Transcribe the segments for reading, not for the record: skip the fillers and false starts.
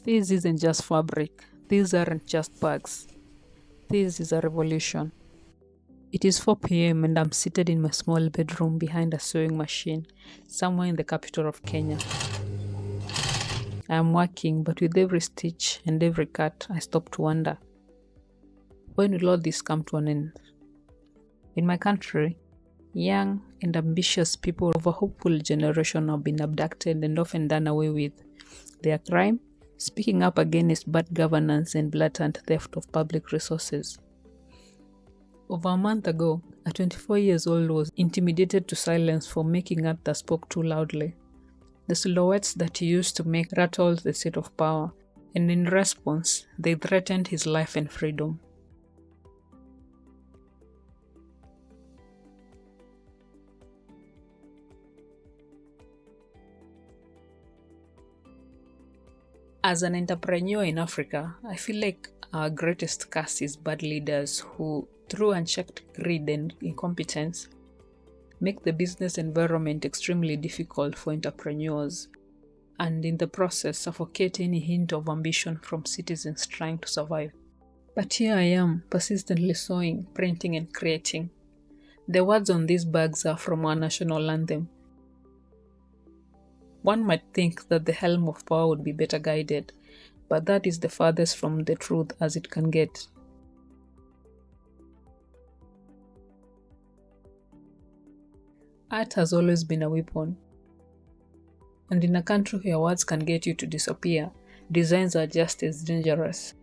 This isn't just fabric. These aren't just bags. This is a revolution. It is 4 p.m. and I'm seated in my small bedroom behind a sewing machine, somewhere in the capital of Kenya. I am working, but with every stitch and every cut, I stop to wonder, when will all this come to an end? In my country, young and ambitious people of a hopeful generation have been abducted and often done away with. Their crime? Speaking up against bad governance and blatant theft of public resources. Over a month ago, a 24-year-old was intimidated to silence for making art that spoke too loudly. The silhouettes that he used to make rattled the seat of power, and in response, they threatened his life and freedom. As an entrepreneur in Africa, I feel like our greatest curse is bad leaders who, through unchecked greed and incompetence, make the business environment extremely difficult for entrepreneurs, and in the process suffocate any hint of ambition from citizens trying to survive. But here I am, persistently sewing, printing and creating. The words on these bags are from our national anthem. One might think that the helm of power would be better guided, but that is the farthest from the truth as it can get. Art has always been a weapon. And in a country where words can get you to disappear, designs are just as dangerous.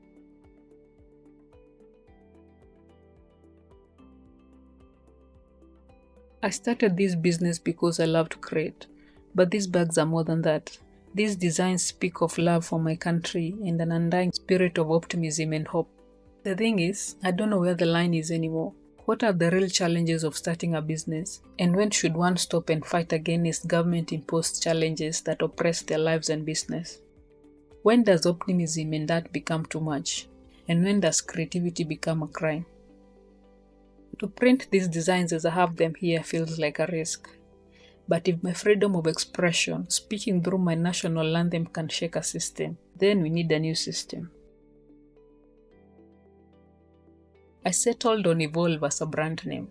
I started this business because I love to create. But these bags are more than that. These designs speak of love for my country and an undying spirit of optimism and hope. The thing is, I don't know where the line is anymore. What are the real challenges of starting a business? And when should one stop and fight against government-imposed challenges that oppress their lives and business? When does optimism and art become too much? And when does creativity become a crime? To print these designs as I have them here feels like a risk. But if my freedom of expression, speaking through my national anthem, can shake a system, then we need a new system. I settled on Evolve as a brand name.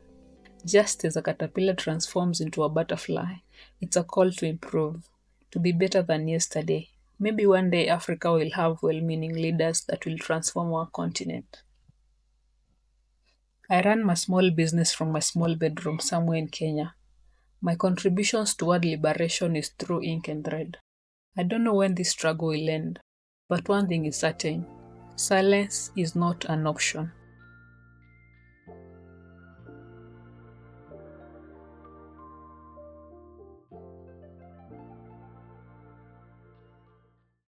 Just as a caterpillar transforms into a butterfly, it's a call to improve, to be better than yesterday. Maybe one day Africa will have well-meaning leaders that will transform our continent. I run my small business from my small bedroom somewhere in Kenya. My contributions toward liberation is through ink and thread. I don't know when this struggle will end, but one thing is certain: silence is not an option.